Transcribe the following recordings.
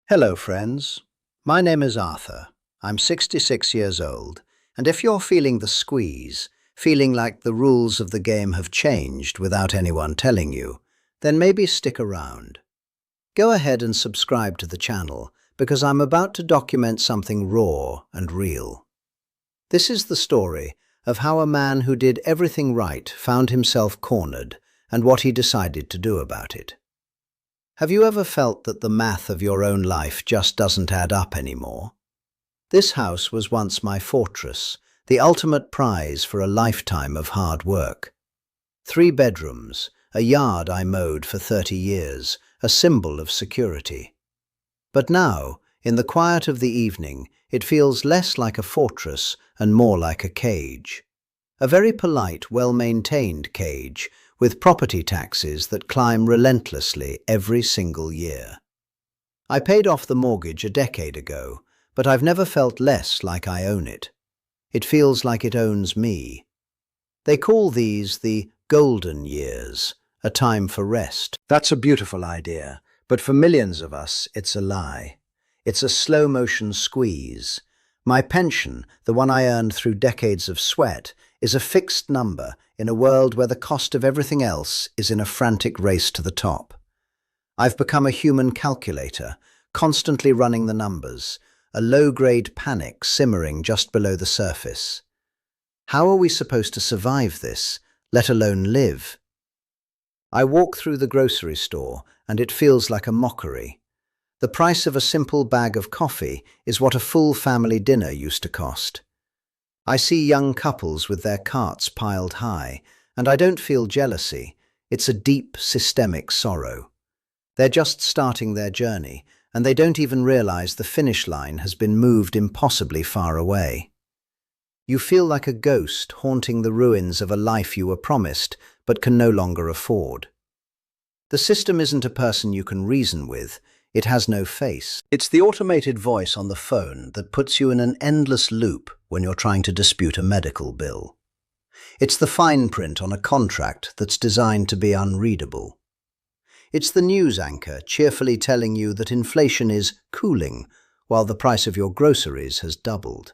Hello, friends. My name is Arthur. I'm 66 years old, and if you're feeling the squeeze, feeling like the rules of the game have changed without anyone telling you, then maybe stick around. Go ahead and subscribe to the channel, because I'm about to document something raw and real. This is the story of how a man who did everything right found himself cornered and what he decided to do about it. Have you ever felt that the math of your own life just doesn't add up anymore? This house was once my fortress, the ultimate prize for a lifetime of hard work. 3 bedrooms, a yard I mowed for 30 years, a symbol of security. But now, in the quiet of the evening, it feels less like a fortress and more like a cage. A very polite, well-maintained cage, with property taxes that climb relentlessly every single year. I paid off the mortgage a decade ago, but I've never felt less like I own it. It feels like it owns me. They call these the golden years, a time for rest. That's a beautiful idea, but for millions of us, it's a lie. It's a slow-motion squeeze. My pension, the one I earned through decades of sweat, is a fixed number in a world where the cost of everything else is in a frantic race to the top. I've become a human calculator, constantly running the numbers, a low-grade panic simmering just below the surface. How are we supposed to survive this, let alone live? I walk through the grocery store, and it feels like a mockery. The price of a simple bag of coffee is what a full family dinner used to cost. I see young couples with their carts piled high, and I don't feel jealousy. It's a deep, systemic sorrow. They're just starting their journey, and they don't even realize the finish line has been moved impossibly far away. You feel like a ghost haunting the ruins of a life you were promised, but can no longer afford. The system isn't a person you can reason with. It has no face. It's the automated voice on the phone that puts you in an endless loop when you're trying to dispute a medical bill. It's the fine print on a contract that's designed to be unreadable. It's the news anchor cheerfully telling you that inflation is cooling while the price of your groceries has doubled.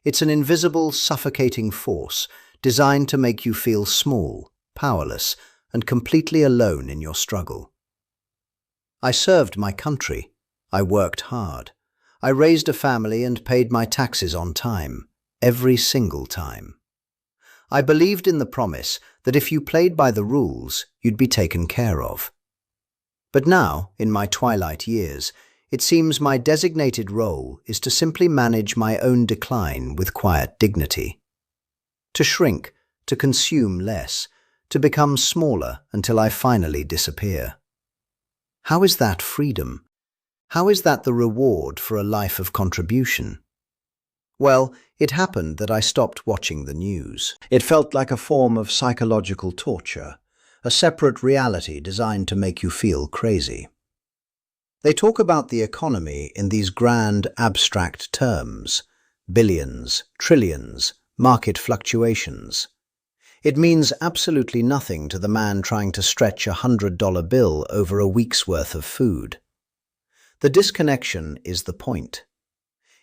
It's an invisible, suffocating force designed to make you feel small, powerless, and completely alone in your struggle. I served my country. I worked hard. I raised a family and paid my taxes on time, every single time. I believed in the promise that if you played by the rules, you'd be taken care of. But now, in my twilight years, it seems my designated role is to simply manage my own decline with quiet dignity. To shrink, to consume less, to become smaller until I finally disappear. How is that freedom? How is that the reward for a life of contribution? Well, it happened that I stopped watching the news. It felt like a form of psychological torture, a separate reality designed to make you feel crazy. They talk about the economy in these grand, abstract terms: billions, trillions, market fluctuations. It means absolutely nothing to the man trying to stretch $100 bill over a week's worth of food. The disconnection is the point.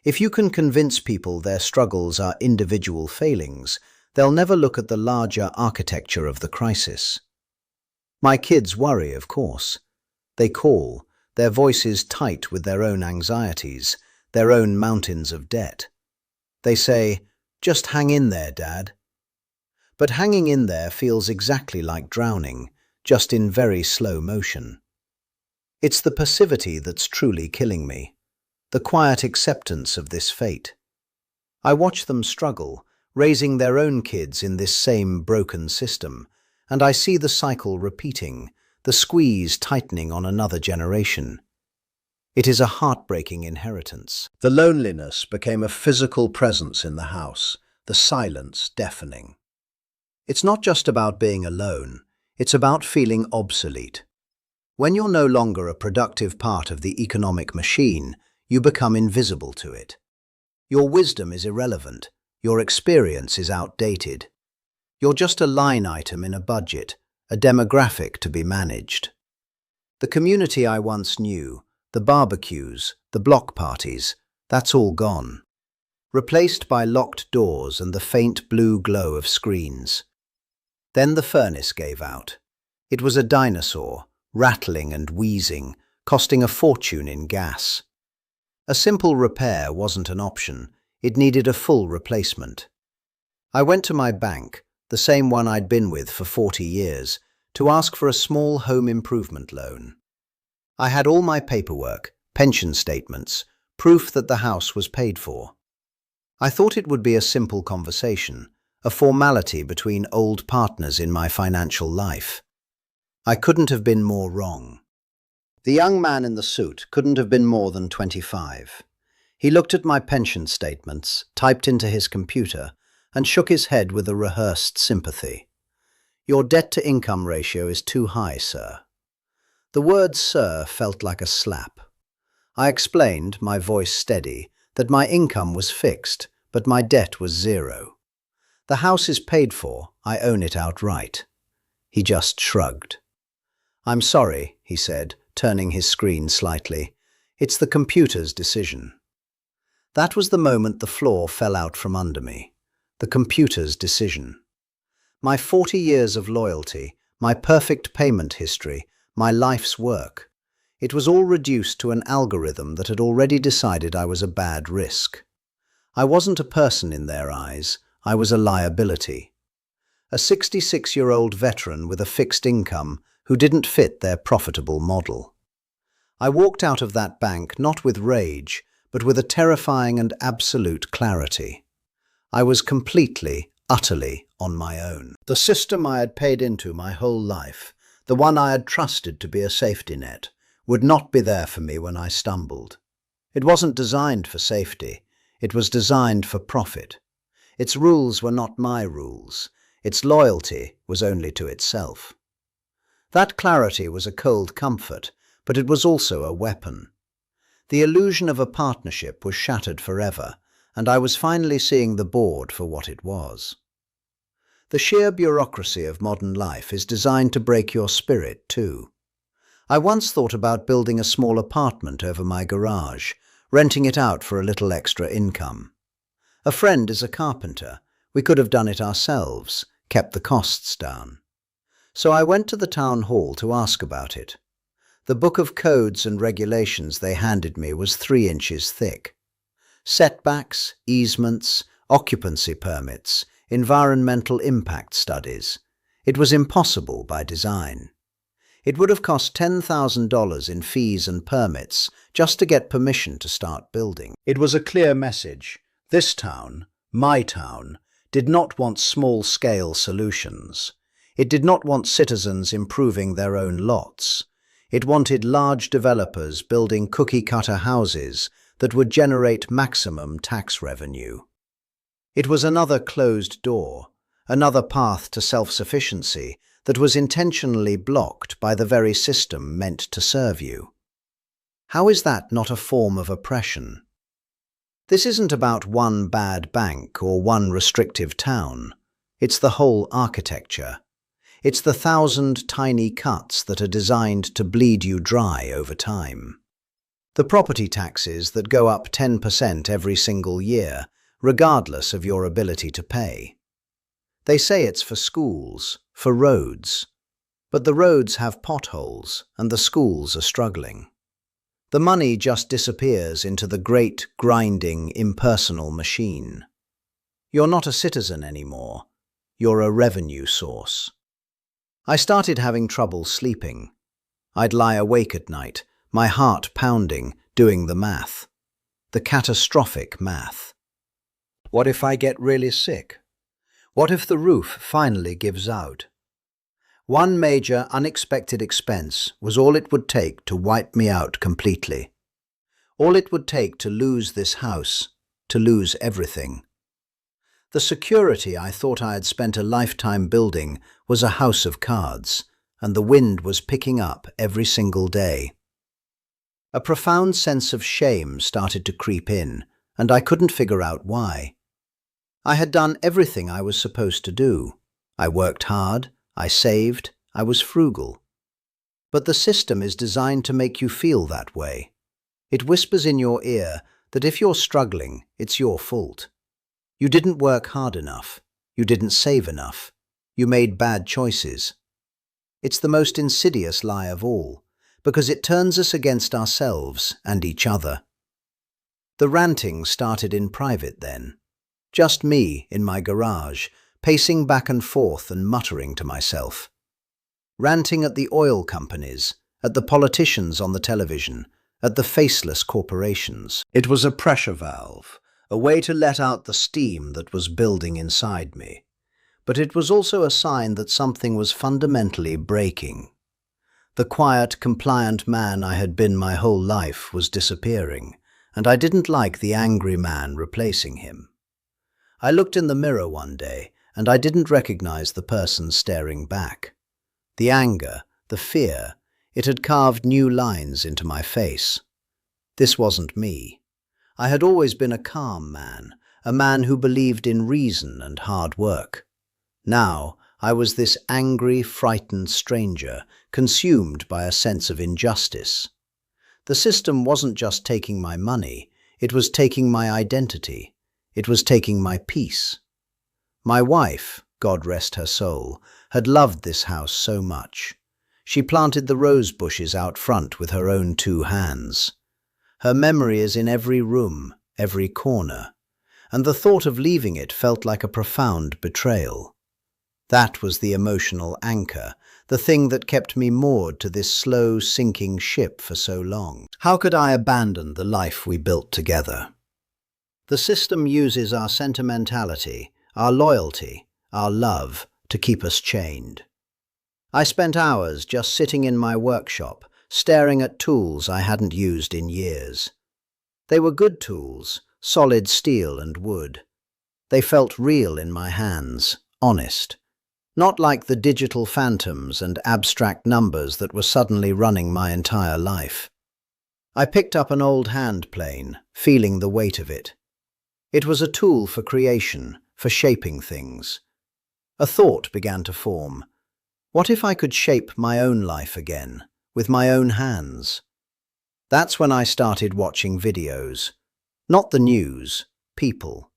If you can convince people their struggles are individual failings, they'll never look at the larger architecture of the crisis. My kids worry, of course. They call, their voices tight with their own anxieties, their own mountains of debt. They say, "Just hang in there, Dad." But hanging in there feels exactly like drowning, just in very slow motion. It's the passivity that's truly killing me, the quiet acceptance of this fate. I watch them struggle, raising their own kids in this same broken system, and I see the cycle repeating, the squeeze tightening on another generation. It is a heartbreaking inheritance. The loneliness became a physical presence in the house, the silence deafening. It's not just about being alone, it's about feeling obsolete. When you're no longer a productive part of the economic machine, you become invisible to it. Your wisdom is irrelevant, your experience is outdated. You're just a line item in a budget, a demographic to be managed. The community I once knew, the barbecues, the block parties, that's all gone. Replaced by locked doors and the faint blue glow of screens. Then the furnace gave out. It was a dinosaur, rattling and wheezing, costing a fortune in gas. A simple repair wasn't an option. It needed a full replacement. I went to my bank, the same one I'd been with for 40 years, to ask for a small home improvement loan. I had all my paperwork, pension statements, proof that the house was paid for. I thought it would be a simple conversation, a formality between old partners in my financial life. I couldn't have been more wrong. The young man in the suit couldn't have been more than 25. He looked at my pension statements, typed into his computer, and shook his head with a rehearsed sympathy. "Your debt-to-income ratio is too high, sir." The word "sir" felt like a slap. I explained, my voice steady, that my income was fixed, but my debt was zero. "The house is paid for, I own it outright." He just shrugged. "I'm sorry," he said, turning his screen slightly. "It's the computer's decision." That was the moment the floor fell out from under me. The computer's decision. My 40 years of loyalty, my perfect payment history, my life's work. It was all reduced to an algorithm that had already decided I was a bad risk. I wasn't a person in their eyes, I was a liability. A 66-year-old veteran with a fixed income who didn't fit their profitable model. I walked out of that bank not with rage, but with a terrifying and absolute clarity. I was completely, utterly on my own. The system I had paid into my whole life, the one I had trusted to be a safety net, would not be there for me when I stumbled. It wasn't designed for safety. It was designed for profit. Its rules were not my rules. Its loyalty was only to itself. That clarity was a cold comfort, but it was also a weapon. The illusion of a partnership was shattered forever, and I was finally seeing the board for what it was. The sheer bureaucracy of modern life is designed to break your spirit, too. I once thought about building a small apartment over my garage, renting it out for a little extra income. A friend is a carpenter. We could have done it ourselves, kept the costs down. So I went to the town hall to ask about it. The book of codes and regulations they handed me was 3 inches thick. Setbacks, easements, occupancy permits, environmental impact studies. It was impossible by design. It would have cost $10,000 in fees and permits just to get permission to start building. It was a clear message. This town, my town, did not want small-scale solutions. It did not want citizens improving their own lots. It wanted large developers building cookie-cutter houses that would generate maximum tax revenue. It was another closed door, another path to self-sufficiency that was intentionally blocked by the very system meant to serve you. How is that not a form of oppression? This isn't about one bad bank or one restrictive town. It's the whole architecture. It's the 1,000 tiny cuts that are designed to bleed you dry over time. The property taxes that go up 10% every single year, regardless of your ability to pay. They say it's for schools, for roads. But the roads have potholes, and the schools are struggling. The money just disappears into the great, grinding, impersonal machine. You're not a citizen anymore. You're a revenue source. I started having trouble sleeping. I'd lie awake at night, my heart pounding, doing the math. The catastrophic math. What if I get really sick? What if the roof finally gives out? One major, unexpected expense was all it would take to wipe me out completely. All it would take to lose this house, to lose everything. The security I thought I had spent a lifetime building was a house of cards, and the wind was picking up every single day. A profound sense of shame started to creep in, and I couldn't figure out why. I had done everything I was supposed to do. I worked hard, I saved, I was frugal. But the system is designed to make you feel that way. It whispers in your ear that if you're struggling, it's your fault. You didn't work hard enough. You didn't save enough. You made bad choices. It's the most insidious lie of all, because it turns us against ourselves and each other. The ranting started in private then. Just me in my garage, pacing back and forth and muttering to myself. Ranting at the oil companies, at the politicians on the television, at the faceless corporations. It was a pressure valve, a way to let out the steam that was building inside me. But it was also a sign that something was fundamentally breaking. The quiet, compliant man I had been my whole life was disappearing, and I didn't like the angry man replacing him. I looked in the mirror one day, and I didn't recognize the person staring back. The anger, the fear, it had carved new lines into my face. This wasn't me. I had always been a calm man, a man who believed in reason and hard work. Now, I was this angry, frightened stranger, consumed by a sense of injustice. The system wasn't just taking my money, it was taking my identity. It was taking my peace. My wife, God rest her soul, had loved this house so much. She planted the rose bushes out front with her own 2 hands. Her memory is in every room, every corner, and the thought of leaving it felt like a profound betrayal. That was the emotional anchor, the thing that kept me moored to this slow, sinking ship for so long. How could I abandon the life we built together? The system uses our sentimentality, our loyalty, our love to keep us chained. I spent hours just sitting in my workshop, staring at tools I hadn't used in years. They were good tools, solid steel and wood. They felt real in my hands, honest. Not like the digital phantoms and abstract numbers that were suddenly running my entire life. I picked up an old hand plane, feeling the weight of it. It was a tool for creation, for shaping things. A thought began to form. What if I could shape my own life again, with my own hands? That's when I started watching videos. Not the news, people.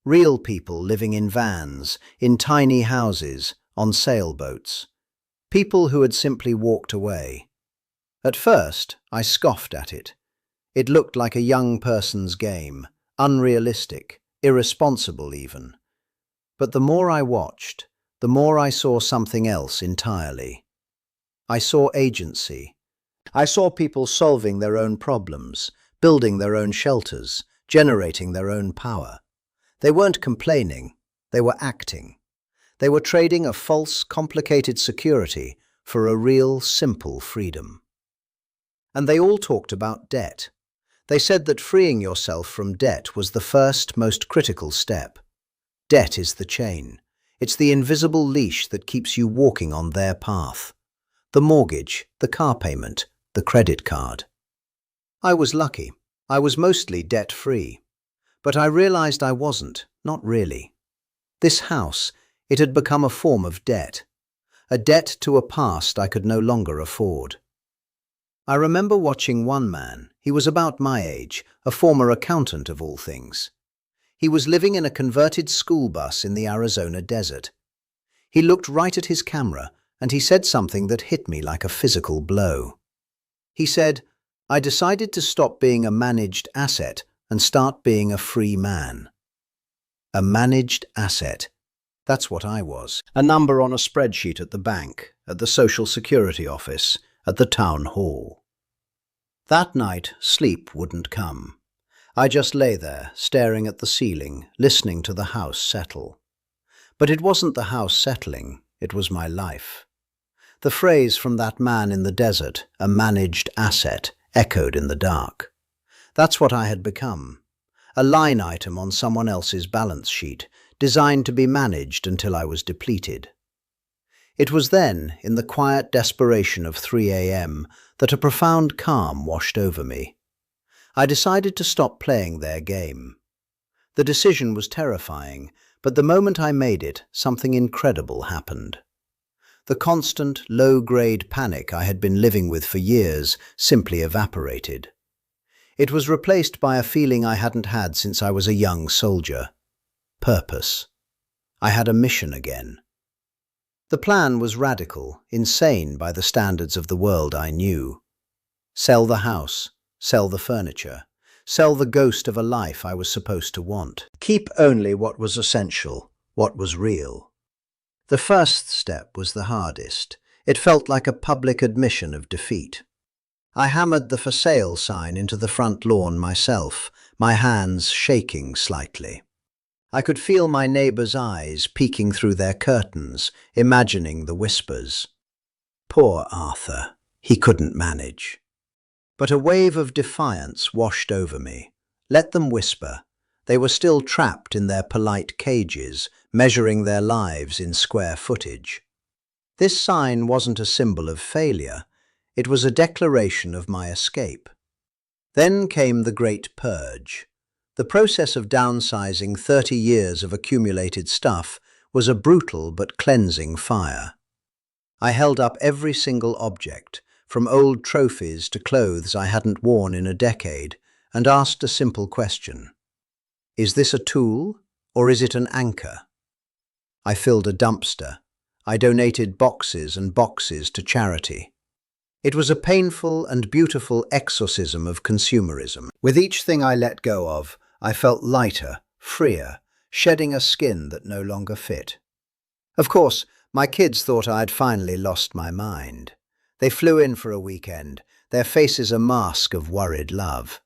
Real people living in vans, in tiny houses, on sailboats. People who had simply walked away. At first, I scoffed at it. It looked like a young person's game. Unrealistic, irresponsible even. But the more I watched, the more I saw something else entirely. I saw agency. I saw people solving their own problems, building their own shelters, generating their own power. They weren't complaining, they were acting. They were trading a false, complicated security for a real, simple freedom. And they all talked about debt. They said that freeing yourself from debt was the first, most critical step. Debt is the chain. It's the invisible leash that keeps you walking on their path. The mortgage, the car payment, the credit card. I was lucky. I was mostly debt-free. But I realized I wasn't, not really. This house, it had become a form of debt. A debt to a past I could no longer afford. I remember watching one man. He was about my age, a former accountant of all things. He was living in a converted school bus in the Arizona desert. He looked right at his camera, and he said something that hit me like a physical blow. He said, "I decided to stop being a managed asset and start being a free man." A managed asset. That's what I was. A number on a spreadsheet at the bank, at the Social Security office, at the town hall. That night, sleep wouldn't come. I just lay there, staring at the ceiling, listening to the house settle. But it wasn't the house settling, it was my life. The phrase from that man in the desert, a managed asset, echoed in the dark. That's what I had become. A line item on someone else's balance sheet, designed to be managed until I was depleted. It was then, in the quiet desperation of 3 a.m., that a profound calm washed over me. I decided to stop playing their game. The decision was terrifying, but the moment I made it, something incredible happened. The constant, low-grade panic I had been living with for years simply evaporated. It was replaced by a feeling I hadn't had since I was a young soldier. Purpose. I had a mission again. The plan was radical, insane by the standards of the world I knew. Sell the house, sell the furniture, sell the ghost of a life I was supposed to want. Keep only what was essential, what was real. The first step was the hardest. It felt like a public admission of defeat. I hammered the for sale sign into the front lawn myself, my hands shaking slightly. I could feel my neighbours' eyes peeking through their curtains, imagining the whispers. Poor Arthur, he couldn't manage. But a wave of defiance washed over me. Let them whisper. They were still trapped in their polite cages, measuring their lives in square footage. This sign wasn't a symbol of failure. It was a declaration of my escape. Then came the Great Purge. The process of downsizing 30 years of accumulated stuff was a brutal but cleansing fire. I held up every single object, from old trophies to clothes I hadn't worn in a decade, and asked a simple question. Is this a tool, or is it an anchor? I filled a dumpster. I donated boxes and boxes to charity. It was a painful and beautiful exorcism of consumerism. With each thing I let go of, I felt lighter, freer, shedding a skin that no longer fit. Of course, my kids thought I'd finally lost my mind. They flew in for a weekend, their faces a mask of worried love.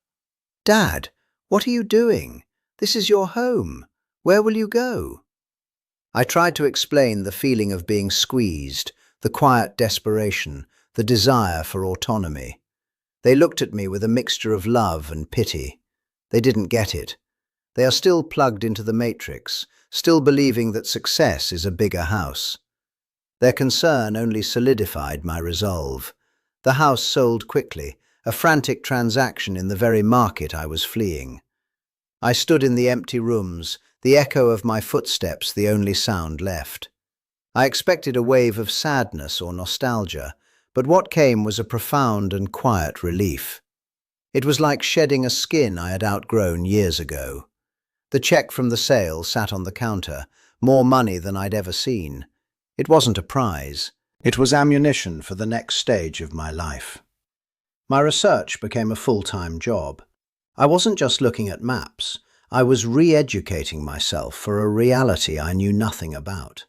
"Dad, what are you doing? This is your home. Where will you go?" I tried to explain the feeling of being squeezed, the quiet desperation, the desire for autonomy. They looked at me with a mixture of love and pity. They didn't get it. They are still plugged into the matrix, still believing that success is a bigger house. Their concern only solidified my resolve. The house sold quickly, a frantic transaction in the very market I was fleeing. I stood in the empty rooms, the echo of my footsteps the only sound left. I expected a wave of sadness or nostalgia, but what came was a profound and quiet relief. It was like shedding a skin I had outgrown years ago. The check from the sale sat on the counter, more money than I'd ever seen. It wasn't a prize. It was ammunition for the next stage of my life. My research became a full-time job. I wasn't just looking at maps. I was re-educating myself for a reality I knew nothing about.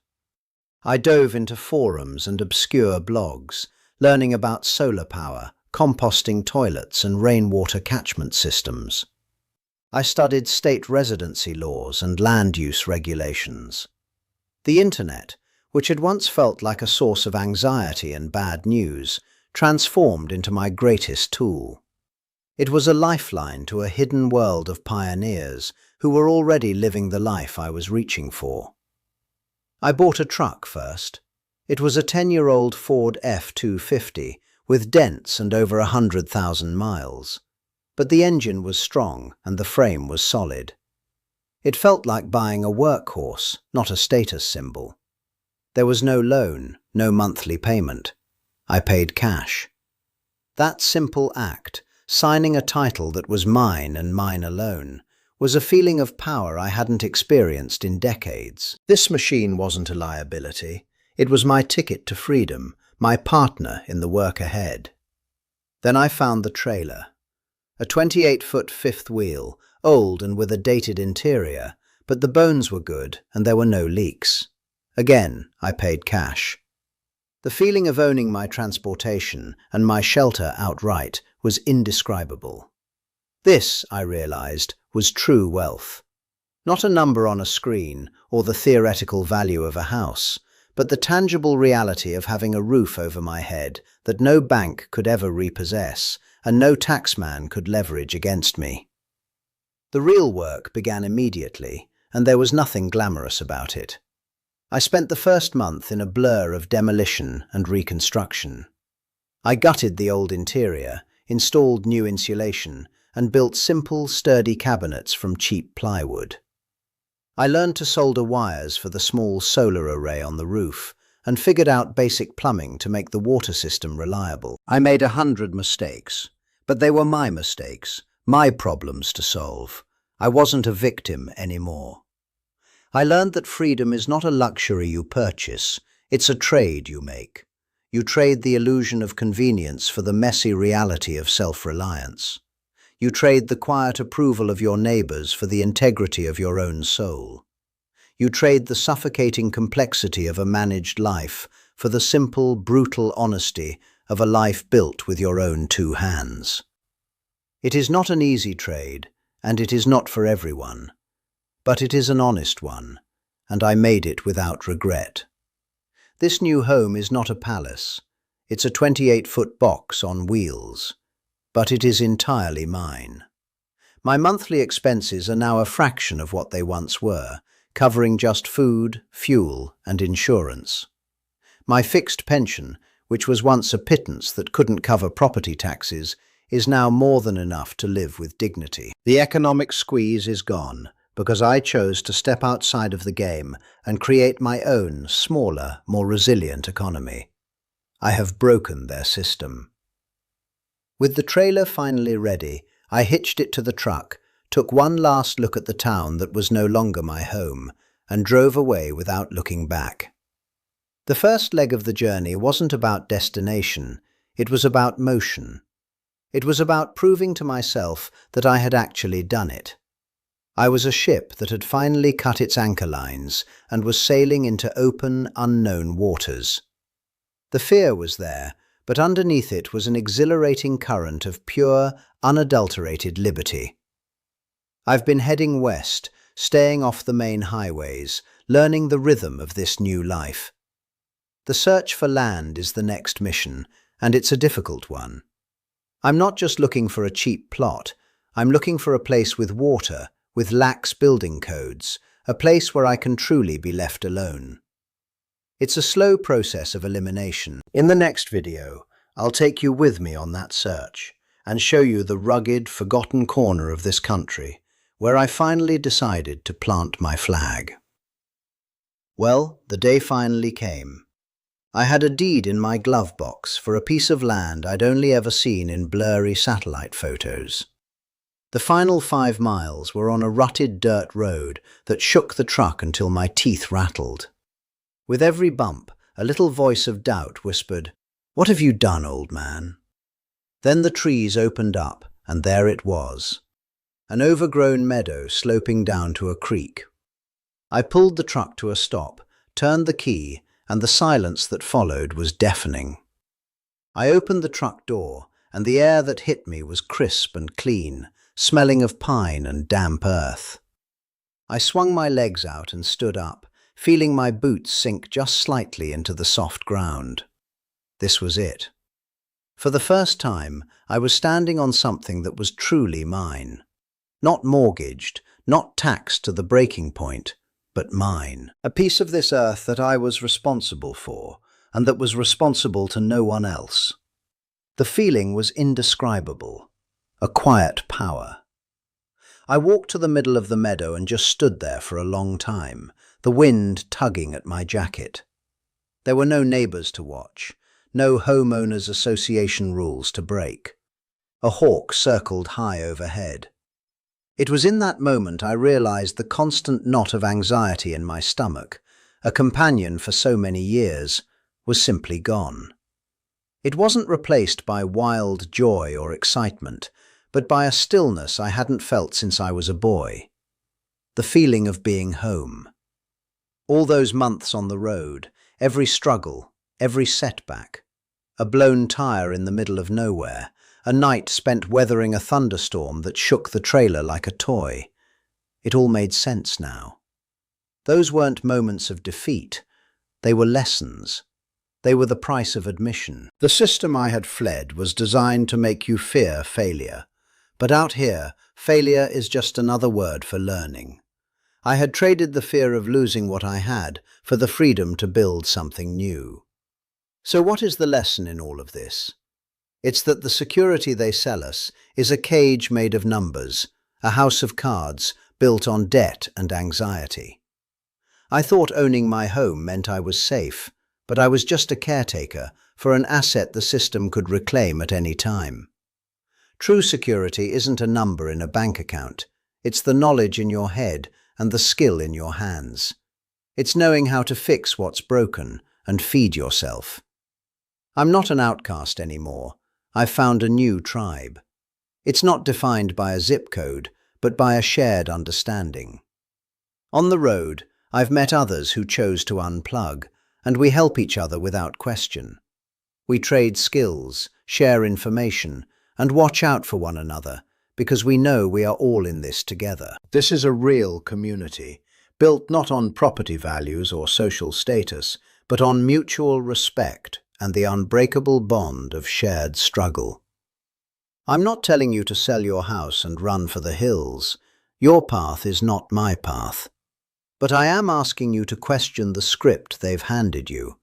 I dove into forums and obscure blogs, learning about solar power, composting toilets and rainwater catchment systems. I studied state residency laws and land use regulations. The internet, which had once felt like a source of anxiety and bad news, transformed into my greatest tool. It was a lifeline to a hidden world of pioneers who were already living the life I was reaching for. I bought a truck first. It was a 10-year-old Ford F-250 with dents and over 100,000 miles. But the engine was strong and the frame was solid. It felt like buying a workhorse, not a status symbol. There was no loan, no monthly payment. I paid cash. That simple act, signing a title that was mine and mine alone, was a feeling of power I hadn't experienced in decades. This machine wasn't a liability. It was my ticket to freedom, my partner in the work ahead. Then I found the trailer. A 28-foot fifth wheel, old and with a dated interior, but the bones were good and there were no leaks. Again, I paid cash. The feeling of owning my transportation and my shelter outright was indescribable. This, I realized, was true wealth. Not a number on a screen or the theoretical value of a house, but the tangible reality of having a roof over my head that no bank could ever repossess and no taxman could leverage against me. The real work began immediately, and there was nothing glamorous about it. I spent the first month in a blur of demolition and reconstruction. I gutted the old interior, installed new insulation, and built simple, sturdy cabinets from cheap plywood. I learned to solder wires for the small solar array on the roof and figured out basic plumbing to make the water system reliable. I made 100 mistakes, but they were my mistakes, my problems to solve. I wasn't a victim anymore. I learned that freedom is not a luxury you purchase, it's a trade you make. You trade the illusion of convenience for the messy reality of self-reliance. You trade the quiet approval of your neighbors for the integrity of your own soul. You trade the suffocating complexity of a managed life for the simple, brutal honesty of a life built with your own two hands. It is not an easy trade, and it is not for everyone. But it is an honest one, and I made it without regret. This new home is not a palace. It's a 28-foot box on wheels, but it is entirely mine. My monthly expenses are now a fraction of what they once were, covering just food, fuel, and insurance. My fixed pension, which was once a pittance that couldn't cover property taxes, is now more than enough to live with dignity. The economic squeeze is gone, because I chose to step outside of the game and create my own, smaller, more resilient economy. I have broken their system. With the trailer finally ready, I hitched it to the truck, took one last look at the town that was no longer my home, and drove away without looking back. The first leg of the journey wasn't about destination, it was about motion. It was about proving to myself that I had actually done it. I was a ship that had finally cut its anchor lines and was sailing into open, unknown waters. The fear was there, but underneath it was an exhilarating current of pure, unadulterated liberty. I've been heading west, staying off the main highways, learning the rhythm of this new life. The search for land is the next mission, and it's a difficult one. I'm not just looking for a cheap plot, I'm looking for a place with water, with lax building codes, a place where I can truly be left alone. It's a slow process of elimination. In the next video, I'll take you with me on that search and show you the rugged, forgotten corner of this country where I finally decided to plant my flag. Well, the day finally came. I had a deed in my glove box for a piece of land I'd only ever seen in blurry satellite photos. The final 5 miles were on a rutted dirt road that shook the truck until my teeth rattled. With every bump, a little voice of doubt whispered, "What have you done, old man?" Then the trees opened up, and there it was. An overgrown meadow sloping down to a creek. I pulled the truck to a stop, turned the key, and the silence that followed was deafening. I opened the truck door, and the air that hit me was crisp and clean, smelling of pine and damp earth. I swung my legs out and stood up, feeling my boots sink just slightly into the soft ground. This was it. For the first time, I was standing on something that was truly mine. Not mortgaged, not taxed to the breaking point, but mine. A piece of this earth that I was responsible for, and that was responsible to no one else. The feeling was indescribable. A quiet power. I walked to the middle of the meadow and just stood there for a long time, the wind tugging at my jacket. There were no neighbors to watch, no homeowners association rules to break. A hawk circled high overhead. It was in that moment I realized the constant knot of anxiety in my stomach, a companion for so many years, was simply gone. It wasn't replaced by wild joy or excitement, but by a stillness I hadn't felt since I was a boy. The feeling of being home. All those months on the road, every struggle, every setback, a blown tire in the middle of nowhere, a night spent weathering a thunderstorm that shook the trailer like a toy. It all made sense now. Those weren't moments of defeat. They were lessons. They were the price of admission. The system I had fled was designed to make you fear failure. But out here, failure is just another word for learning. I had traded the fear of losing what I had for the freedom to build something new. So what is the lesson in all of this? It's that the security they sell us is a cage made of numbers, a house of cards built on debt and anxiety. I thought owning my home meant I was safe, but I was just a caretaker for an asset the system could reclaim at any time. True security isn't a number in a bank account. It's the knowledge in your head and the skill in your hands. It's knowing how to fix what's broken and feed yourself. I'm not an outcast anymore. I've found a new tribe. It's not defined by a zip code, but by a shared understanding. On the road, I've met others who chose to unplug, and we help each other without question. We trade skills, share information, and watch out for one another, because we know we are all in this together. This is a real community, built not on property values or social status, but on mutual respect and the unbreakable bond of shared struggle. I'm not telling you to sell your house and run for the hills. Your path is not my path. But I am asking you to question the script they've handed you.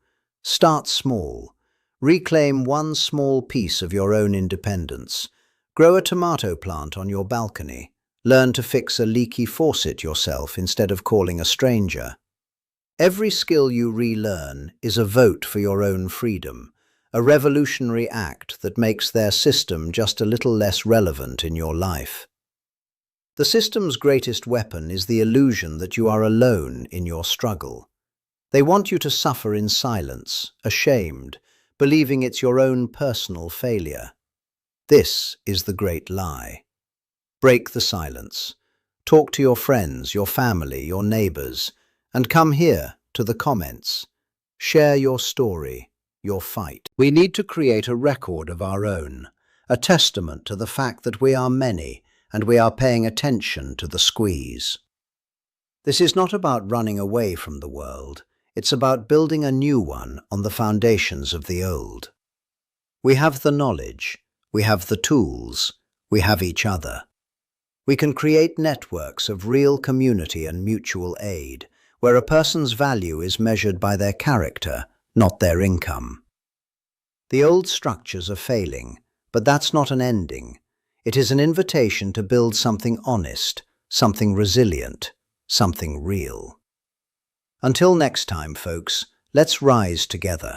Start small. Reclaim one small piece of your own independence. Grow a tomato plant on your balcony. Learn to fix a leaky faucet yourself instead of calling a stranger. Every skill you relearn is a vote for your own freedom, a revolutionary act that makes their system just a little less relevant in your life. The system's greatest weapon is the illusion that you are alone in your struggle. They want you to suffer in silence, ashamed, believing it's your own personal failure. This is the great lie. Break the silence. Talk to your friends, your family, your neighbors, and come here to the comments. Share your story, your fight. We need to create a record of our own, a testament to the fact that we are many and we are paying attention to the squeeze. This is not about running away from the world. It's about building a new one on the foundations of the old. We have the knowledge, we have the tools, we have each other. We can create networks of real community and mutual aid, where a person's value is measured by their character, not their income. The old structures are failing, but that's not an ending. It is an invitation to build something honest, something resilient, something real. Until next time, folks, let's rise together.